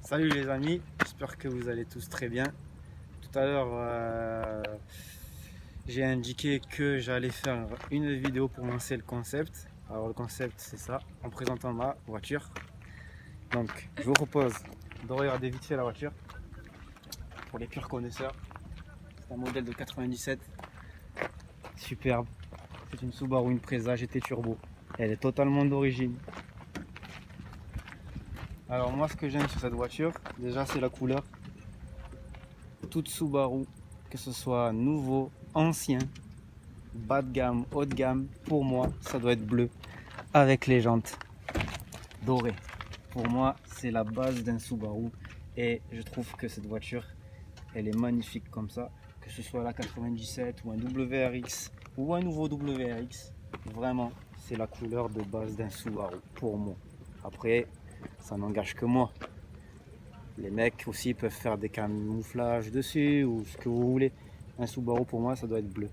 Salut les amis, j'espère que vous allez tous très bien. Tout à l'heure, j'ai indiqué que j'allais faire une vidéo pour lancer le concept. Alors le concept c'est ça, en présentant ma voiture. Donc je vous propose de regarder vite fait la voiture. Pour les purs connaisseurs, c'est un modèle de 97, superbe. C'est une Subaru Impreza GT Turbo. Elle est totalement d'origine. Alors moi ce que j'aime sur cette voiture, déjà c'est la couleur. Toute Subaru, que ce soit nouveau, ancien, bas de gamme, haut de gamme, pour moi ça doit être bleu avec les jantes dorées. Pour moi c'est la base d'un Subaru et je trouve que cette voiture elle est magnifique comme ça, que ce soit la 97 ou un WRX ou un nouveau WRX, vraiment c'est la couleur de base d'un Subaru pour moi. Après ça n'engage que moi. Les mecs aussi peuvent faire des camouflages dessus ou ce que vous voulez. Un Subaru pour moi ça doit être bleu.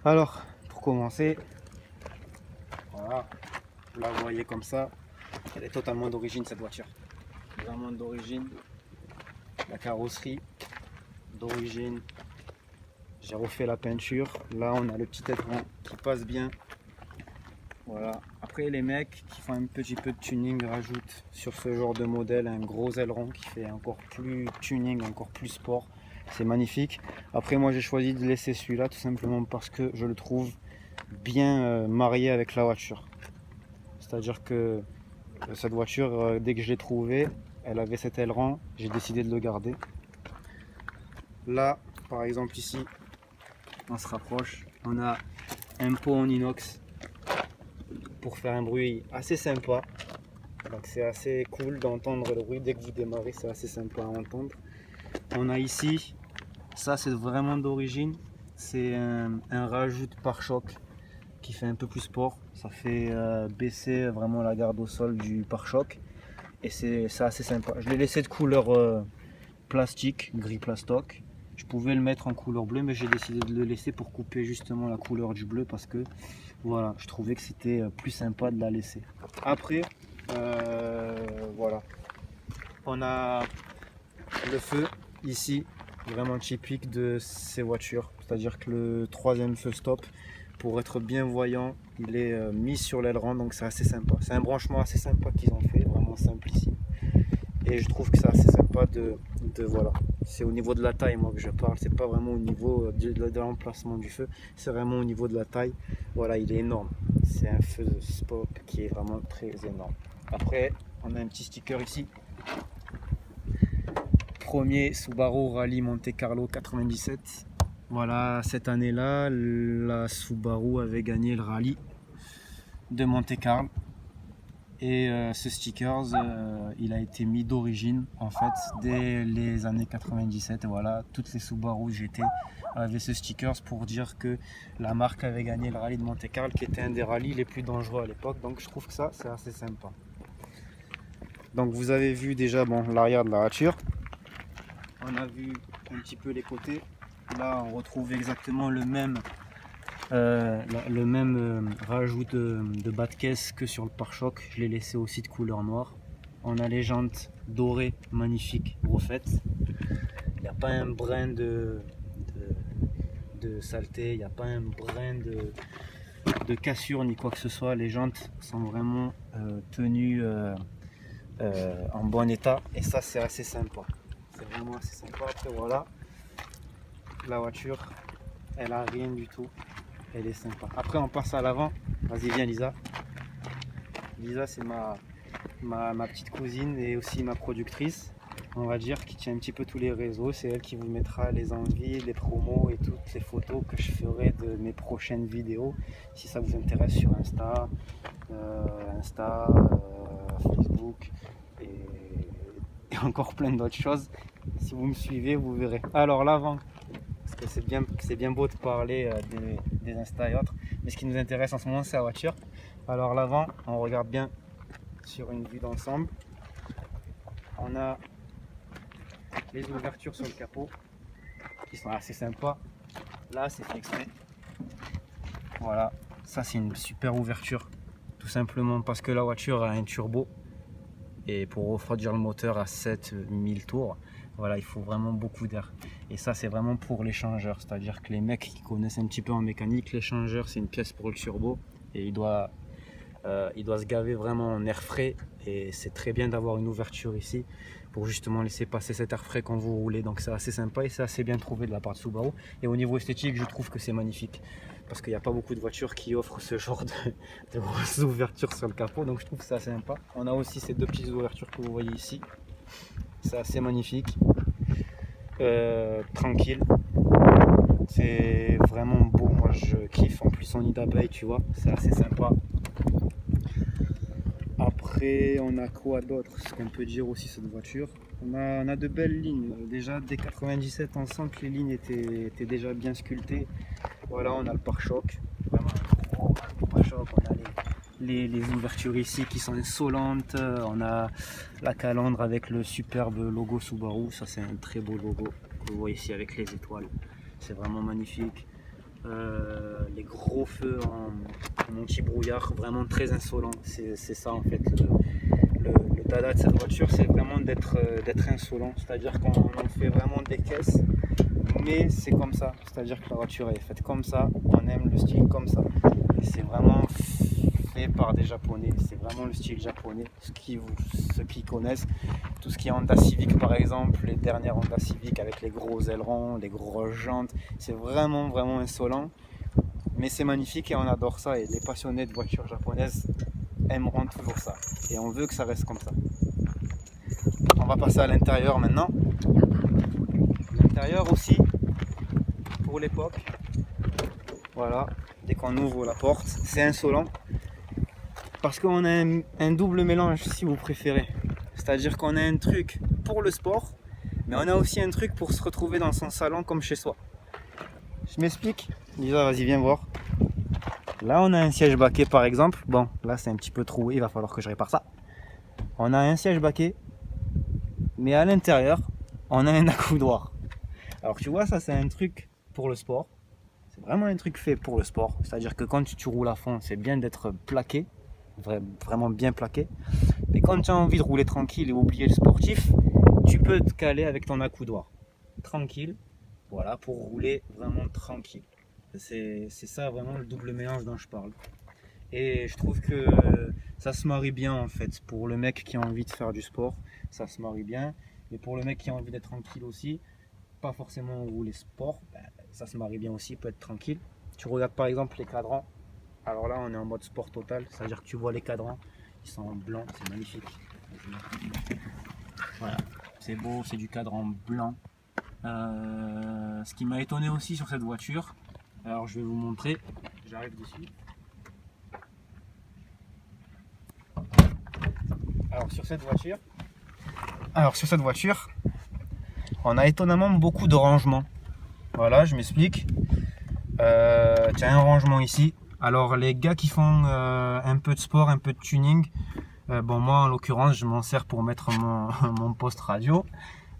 Alors pour commencer, voilà, vous la voyez comme ça, elle est totalement d'origine cette voiture. Vraiment d'origine. La carrosserie d'origine. J'ai refait la peinture. Là on a le petit aileron qui passe bien. Voilà. Après les mecs qui font un petit peu de tuning rajoutent sur ce genre de modèle un gros aileron qui fait encore plus tuning, encore plus sport. C'est magnifique. Après moi j'ai choisi de laisser celui-là tout simplement parce que je le trouve bien marié avec la voiture. C'est-à-dire que cette voiture, dès que je l'ai trouvée, elle avait cet aileron, j'ai décidé de le garder. Là, par exemple ici, on se rapproche, on a un pot en inox pour faire un bruit assez sympa. Donc c'est assez cool d'entendre le bruit dès que vous démarrez, c'est assez sympa à entendre. On a ici, ça c'est vraiment d'origine, c'est un rajout de pare-choc qui fait un peu plus sport. Ça fait baisser vraiment la garde au sol du pare-choc et c'est assez sympa. Je l'ai laissé de couleur plastique, gris plastoc. Je pouvais le mettre en couleur bleue mais j'ai décidé de le laisser pour couper justement la couleur du bleu parce que voilà, je trouvais que c'était plus sympa de la laisser. Après voilà, on a le feu ici, vraiment typique de ces voitures, c'est à dire que le troisième feu stop, pour être bien voyant, il est mis sur l'aileron, donc c'est assez sympa. C'est un branchement assez sympa qu'ils ont fait, vraiment simple ici. Et je trouve que c'est assez sympa voilà. C'est au niveau de la taille moi que je parle, c'est pas vraiment au niveau de l'emplacement du feu, c'est vraiment au niveau de la taille. Voilà, il est énorme. C'est un feu stop qui est vraiment très énorme. Après, on a un petit sticker ici. Premier Subaru Rally Monte Carlo 97. Voilà, cette année-là, la Subaru avait gagné le rallye de Monte Carlo. Et ce sticker, il a été mis d'origine en fait dès les années 97. Et voilà, toutes les Subaru GT avaient ce sticker pour dire que la marque avait gagné le rallye de Monte Carlo, qui était un des rallyes les plus dangereux à l'époque. Donc je trouve que ça, c'est assez sympa. Donc vous avez vu déjà bon, l'arrière de la voiture. On a vu un petit peu les côtés. Là, on retrouve exactement le même rajout de bas de caisse que sur le pare-choc. Je l'ai laissé aussi de couleur noire. On a les jantes dorées, magnifiques, refaites. Il n'y a pas un brin de saleté, il n'y a pas un brin de cassure ni quoi que ce soit. Les jantes sont vraiment tenues en bon état et ça c'est assez sympa. C'est vraiment assez sympa. Après voilà, la voiture, elle a rien du tout. Elle est sympa. Après on passe à l'avant. Vas-y viens Lisa. Lisa c'est ma petite cousine et aussi ma productrice, on va dire, qui tient un petit peu tous les réseaux. C'est elle qui vous mettra les envies, les promos et toutes les photos que je ferai de mes prochaines vidéos. Si ça vous intéresse sur Insta, Facebook et encore plein d'autres choses. Si vous me suivez, vous verrez. Alors l'avant, parce que c'est bien beau de parler des Insta et autres, mais ce qui nous intéresse en ce moment c'est la voiture. Alors l'avant, on regarde bien sur une vue d'ensemble. On a les ouvertures sur le capot qui sont assez sympas. Là c'est fait exprès. Voilà, ça c'est une super ouverture, tout simplement parce que la voiture a un turbo et pour refroidir le moteur à 7000 tours, voilà, il faut vraiment beaucoup d'air. Et ça, c'est vraiment pour l'échangeur, c'est-à-dire que les mecs qui connaissent un petit peu en mécanique, l'échangeur, c'est une pièce pour le turbo et il doit se gaver vraiment en air frais. Et c'est très bien d'avoir une ouverture ici pour justement laisser passer cet air frais quand vous roulez. Donc c'est assez sympa et c'est assez bien trouvé de la part de Subaru. Et au niveau esthétique, je trouve que c'est magnifique parce qu'il n'y a pas beaucoup de voitures qui offrent ce genre de grosses ouvertures sur le capot. Donc je trouve que c'est assez sympa. On a aussi ces deux petites ouvertures que vous voyez ici. C'est assez magnifique. Tranquille. C'est vraiment beau. Moi je kiffe. En plus son nid d'abeille, tu vois. C'est assez sympa. Après, on a quoi d'autre? Ce qu'on peut dire aussi cette voiture. On a de belles lignes. Déjà, dès 97, on sent que les lignes étaient déjà bien sculptées. Voilà, on a le pare-choc. Vraiment un gros pare-choc. On a les ouvertures ici qui sont insolentes. On a la calandre avec le superbe logo Subaru. Ça, c'est un très beau logo que vous voyez ici avec les étoiles. C'est vraiment magnifique. Les gros feux en anti-brouillard, vraiment très insolent. C'est ça en fait le dada de cette voiture, c'est vraiment d'être insolent, c'est-à-dire qu'on en fait vraiment des caisses, mais c'est comme ça, c'est-à-dire que la voiture est faite comme ça, on aime le style comme ça, et c'est vraiment fait par des japonais, c'est vraiment le style japonais, ceux qui connaissent tout ce qui est Honda Civic par exemple, les dernières Honda Civic avec les gros ailerons, les grosses jantes, c'est vraiment insolent, mais c'est magnifique et on adore ça, et les passionnés de voitures japonaises aimeront toujours ça, et on veut que ça reste comme ça. On va passer à l'intérieur maintenant. L'intérieur aussi, pour l'époque, voilà, dès qu'on ouvre la porte, c'est insolent, parce qu'on a un double mélange si vous préférez, c'est-à-dire qu'on a un truc pour le sport, mais on a aussi un truc pour se retrouver dans son salon comme chez soi. Je m'explique. Lisa, vas-y, viens voir. Là, on a un siège baquet par exemple. Bon, là, c'est un petit peu troué, il va falloir que je répare ça. On a un siège baquet, mais à l'intérieur, on a un accoudoir. Alors, tu vois, ça, c'est un truc pour le sport. C'est vraiment un truc fait pour le sport. C'est-à-dire que quand tu roules à fond, c'est bien d'être plaqué, vraiment bien plaqué. Mais quand tu as envie de rouler tranquille et oublier le sportif, tu peux te caler avec ton accoudoir. Tranquille, voilà, pour rouler vraiment tranquille. C'est ça vraiment le double mélange dont je parle. Et je trouve que ça se marie bien en fait. Pour le mec qui a envie de faire du sport, ça se marie bien. Et pour le mec qui a envie d'être tranquille aussi, pas forcément rouler sport, ça se marie bien aussi, peut être tranquille. Tu regardes par exemple les cadrans. Alors là, on est en mode sport total, c'est-à-dire que tu vois les cadrans, ils sont en blanc, c'est magnifique. Voilà, c'est beau, c'est du cadran blanc. Ce qui m'a étonné aussi sur cette voiture, alors je vais vous montrer, j'arrive dessus. Alors sur cette voiture, on a étonnamment beaucoup de rangements. Voilà, je m'explique. Tu as un rangement ici. Alors les gars qui font un peu de sport, un peu de tuning, bon moi en l'occurrence je m'en sers pour mettre mon poste radio.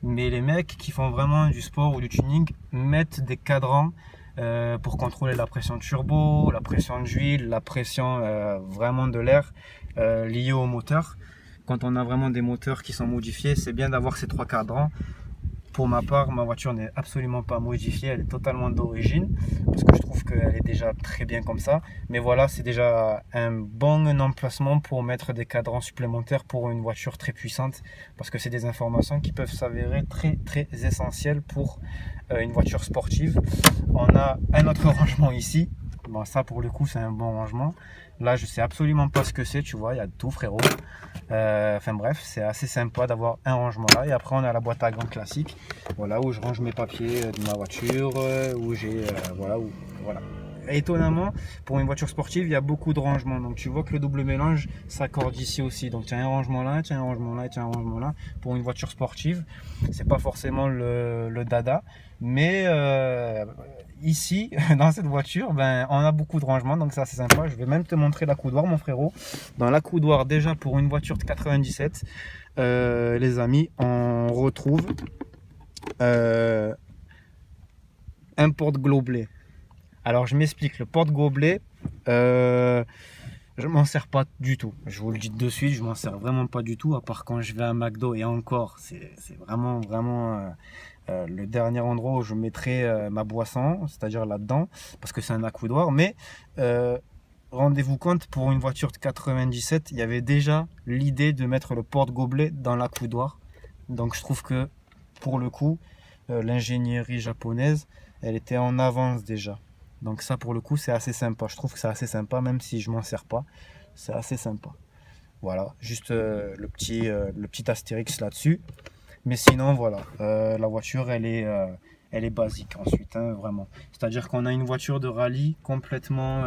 Mais les mecs qui font vraiment du sport ou du tuning mettent des cadrans pour contrôler la pression turbo, la pression d'huile, la pression vraiment de l'air liée au moteur. Quand on a vraiment des moteurs qui sont modifiés, c'est bien d'avoir ces trois cadrans. Pour ma part, ma voiture n'est absolument pas modifiée, elle est totalement d'origine, parce que je trouve qu'elle est déjà très bien comme ça. Mais voilà, c'est déjà un bon emplacement pour mettre des cadrans supplémentaires pour une voiture très puissante, parce que c'est des informations qui peuvent s'avérer très essentielles pour une voiture sportive. On a un autre rangement ici. Bon, ça pour le coup c'est un bon rangement. Là je sais absolument pas ce que c'est, tu vois, il y a tout frérot. Enfin bref, c'est assez sympa d'avoir un rangement là. Et après on a la boîte à gants classique, voilà, où je range mes papiers de ma voiture, où j'ai voilà. Étonnamment, pour une voiture sportive, il y a beaucoup de rangements. Donc tu vois que le double mélange s'accorde ici aussi. Donc tu as un rangement là, tu as un rangement là et tu as un rangement là. Pour une voiture sportive, c'est pas forcément le dada. Mais ici, dans cette voiture, ben, on a beaucoup de rangements. Donc ça c'est sympa. Je vais même te montrer l'accoudoir, mon frérot. Dans l'accoudoir, déjà pour une voiture de 97, les amis, on retrouve un porte-gobelet. Alors je m'explique, le porte-gobelet, Je m'en sers pas du tout. Je vous le dis de suite, je m'en sers vraiment pas du tout, à part quand je vais à McDo et encore, c'est vraiment le dernier endroit où je mettrai ma boisson, c'est-à-dire là-dedans, parce que c'est un accoudoir. Mais euh, rendez-vous compte, pour une voiture de 97, il y avait déjà l'idée de mettre le porte-gobelet dans l'accoudoir. Donc je trouve que pour le coup, l'ingénierie japonaise, elle était en avance déjà. Donc ça pour le coup c'est assez sympa. Je trouve que c'est assez sympa même si je m'en sers pas. C'est assez sympa. Voilà, juste le petit astérix là-dessus. Mais sinon voilà, la voiture elle est basique ensuite, hein, vraiment. C'est-à-dire qu'on a une voiture de rallye complètement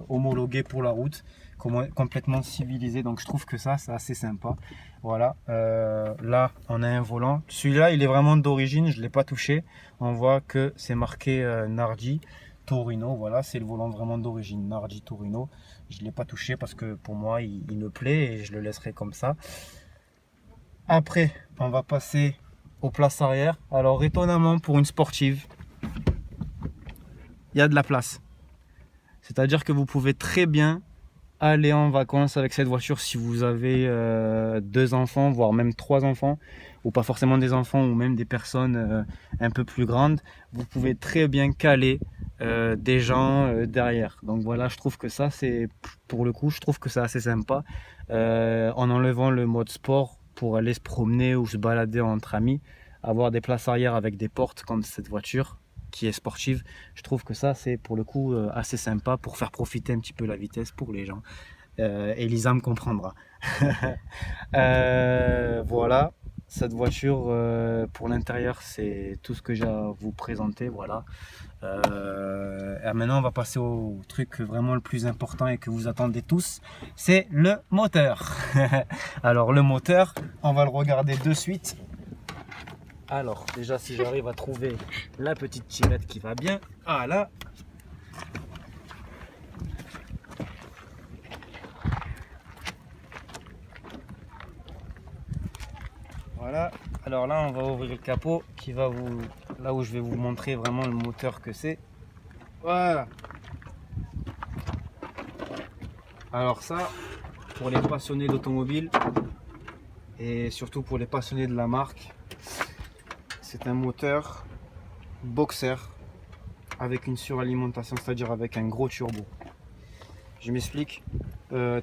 homologuée pour la route, complètement civilisée. Donc je trouve que ça c'est assez sympa. Voilà, là on a un volant. Celui-là il est vraiment d'origine, je ne l'ai pas touché. On voit que c'est marqué Nardi Torino. Voilà, c'est le volant vraiment d'origine, Nardi Torino. Je ne l'ai pas touché parce que pour moi il me plaît et je le laisserai comme ça. Après, on va passer aux places arrière. Alors, étonnamment, pour une sportive, il y a de la place. C'est-à-dire que vous pouvez très bien aller en vacances avec cette voiture si vous avez deux enfants, voire même trois enfants, ou pas forcément des enfants, ou même des personnes un peu plus grandes. Vous pouvez très bien caler des gens derrière. Donc voilà, je trouve que ça, c'est pour le coup, je trouve que c'est assez sympa. En enlevant le mode sport pour aller se promener ou se balader entre amis, avoir des places arrière avec des portes comme cette voiture qui est sportive, je trouve que ça c'est pour le coup assez sympa pour faire profiter un petit peu la vitesse pour les gens. Elisa me comprendra. Voilà, cette voiture pour l'intérieur c'est tout ce que j'ai à vous présenter. Voilà. Et maintenant on va passer au truc vraiment le plus important et que vous attendez tous, c'est le moteur. Alors le moteur, on va le regarder de suite. Alors déjà si j'arrive à trouver la petite tirette qui va bien. Ah là. Voilà. Alors là on va ouvrir le capot qui va vous, là où je vais vous montrer vraiment le moteur que c'est. Voilà. Alors ça, pour les passionnés d'automobile et surtout pour les passionnés de la marque, c'est un moteur boxer avec une suralimentation, c'est-à-dire avec un gros turbo. Je m'explique.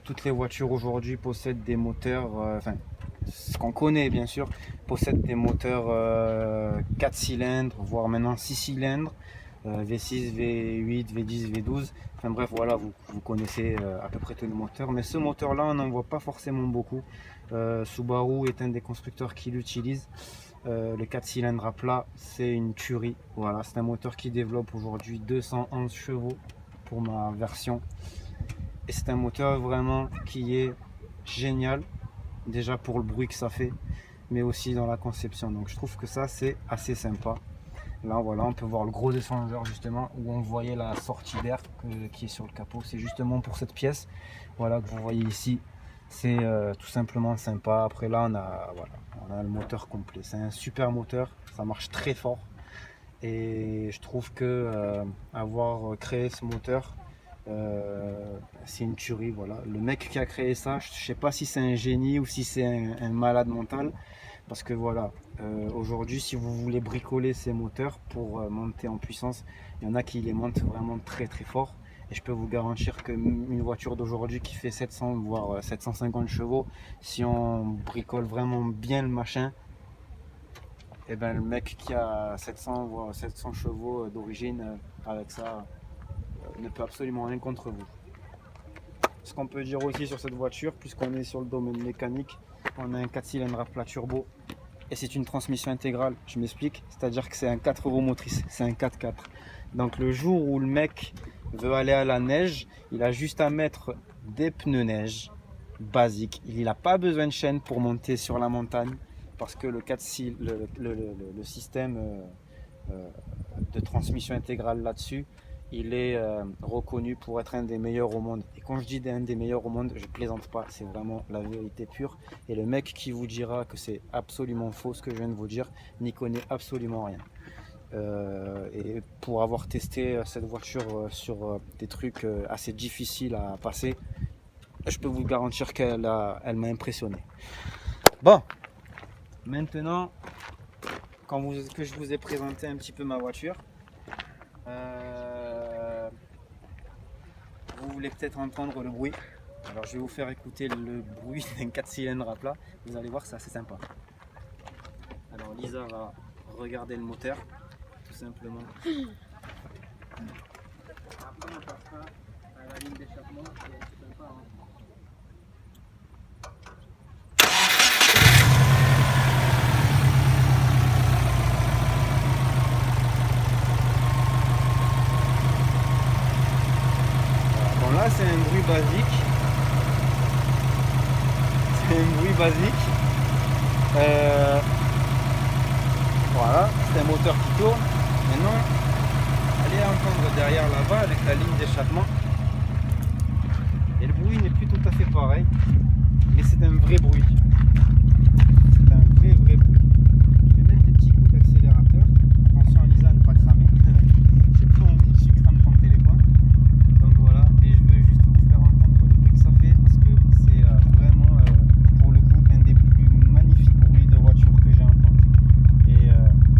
Toutes les voitures aujourd'hui possèdent des moteurs, enfin ce qu'on connaît bien sûr, possèdent des moteurs 4 cylindres, voire maintenant 6 cylindres, V6, V8, V10, V12. Enfin bref, voilà, vous connaissez à peu près tous les moteurs. Mais ce moteur-là, on n'en voit pas forcément beaucoup. Subaru est un des constructeurs qui l'utilise. Le 4 cylindres à plat, c'est une tuerie. Voilà, c'est un moteur qui développe aujourd'hui 211 chevaux pour ma version. Et c'est un moteur vraiment qui est génial, déjà pour le bruit que ça fait, mais aussi dans la conception. Donc je trouve que ça c'est assez sympa. Là voilà, on peut voir le gros échangeur justement où on voyait la sortie d'air qui est sur le capot. C'est justement pour cette pièce, voilà, que vous voyez ici. C'est tout simplement sympa. Après là on a le moteur complet. C'est un super moteur, ça marche très fort. Et je trouve que avoir créé ce moteur, c'est une tuerie. Voilà. Le mec qui a créé ça, je sais pas si c'est un génie ou si c'est un malade mental. Parce que voilà, aujourd'hui, si vous voulez bricoler ces moteurs pour monter en puissance, il y en a qui les montent vraiment très très fort. Et je peux vous garantir qu'une voiture d'aujourd'hui qui fait 700 voire 750 chevaux, si on bricole vraiment bien le machin, et ben le mec qui a 700 voire 700 chevaux d'origine avec ça ne peut absolument rien contre vous. Ce qu'on peut dire aussi sur cette voiture, puisqu'on est sur le domaine mécanique, on a un 4 cylindres à plat turbo et c'est une transmission intégrale. Je m'explique, c'est-à-dire que c'est un 4 roues motrices, c'est un 4x4. Donc le jour où le mec veut aller à la neige, il a juste à mettre des pneus neige basiques. Il n'a pas besoin de chaîne pour monter sur la montagne parce que le système de transmission intégrale là-dessus, il est reconnu pour être un des meilleurs au monde. Et quand je dis un des meilleurs au monde, je plaisante pas, c'est vraiment la vérité pure. Et le mec qui vous dira que c'est absolument faux ce que je viens de vous dire, n'y connaît absolument rien. Et pour avoir testé cette voiture sur des trucs assez difficiles à passer, je peux vous garantir qu'elle m'a impressionné. Bon, maintenant que je vous ai présenté un petit peu ma voiture, vous voulez peut-être entendre le bruit. Alors je vais vous faire écouter le bruit d'un 4 cylindres à plat. Vous allez voir, c'est assez sympa. Alors Lisa va regarder le moteur, tout simplement. Après on passera à la ligne d'échappement, c'est sympa, hein. Bon là c'est un bruit basique. C'est un bruit basique. Voilà, c'est un moteur qui tourne. Maintenant, allez entendre derrière là-bas avec la ligne d'échappement. Et le bruit n'est plus tout à fait pareil, mais c'est un vrai bruit. C'est un vrai bruit. Je vais mettre des petits coups d'accélérateur. Attention Lisa à ne pas cramer. J'ai pas envie que tu crames ton téléphone. Donc voilà, et je veux juste vous faire entendre le bruit que ça fait parce que c'est vraiment pour le coup un des plus magnifiques bruits de voiture que j'ai entendu. Et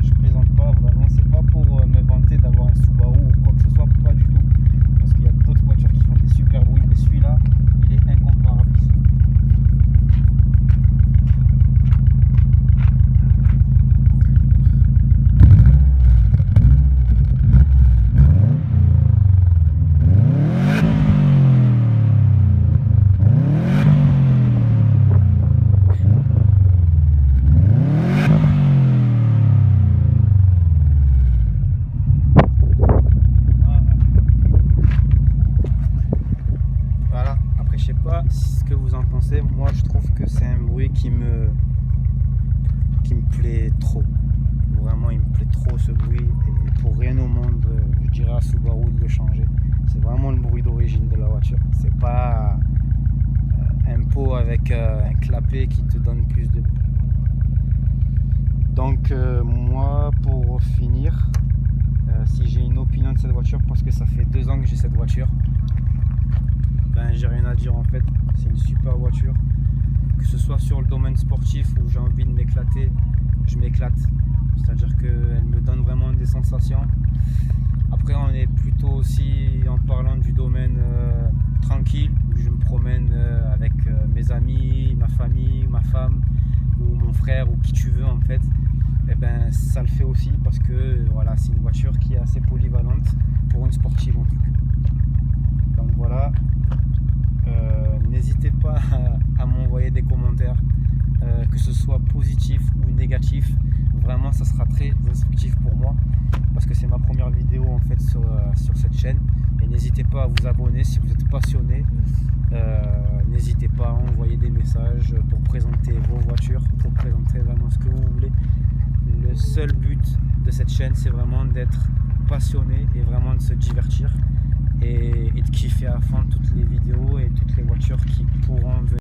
je plaisante pas, vraiment, c'est pas pour me vanter d'avoir un Subaru ou quoi que ce soit, pas du tout. Parce qu'il y a d'autres voitures qui font des super bruits, mais celui-là, il est incomparable ici. Voilà, après je sais pas ce que vous en pensez, moi je trouve que c'est un bruit qui me plaît trop. Vraiment il me plaît trop ce bruit et pour rien au monde je dirais à Subaru de le changer. C'est vraiment le bruit d'origine de la voiture. C'est pas un pot avec un clapet qui te donne plus de bruit. Donc moi pour finir, si j'ai une opinion de cette voiture, parce que ça fait 2 ans que j'ai cette voiture, ben j'ai rien à dire en fait, c'est une super voiture. Que ce soit sur le domaine sportif où j'ai envie de m'éclater, je m'éclate. C'est-à-dire qu'elle me donne vraiment des sensations. Après on est plutôt aussi en parlant du domaine tranquille, où je me promène avec mes amis, ma famille, ma femme, ou mon frère, ou qui tu veux en fait. Et ben ça le fait aussi parce que voilà, c'est une voiture qui est assez polyvalente pour une sportive en tout cas. Donc voilà. N'hésitez pas à m'envoyer des commentaires, que ce soit positif ou négatif. Vraiment ça sera très instructif pour moi parce que c'est ma première vidéo en fait sur cette chaîne. Et n'hésitez pas à vous abonner si vous êtes passionné. N'hésitez pas à envoyer des messages pour présenter vos voitures, pour présenter vraiment ce que vous voulez. Le seul but de cette chaîne, c'est vraiment d'être passionné et vraiment de se divertir et de kiffer à fond toutes les vidéos et toutes les voitures qui pourront venir.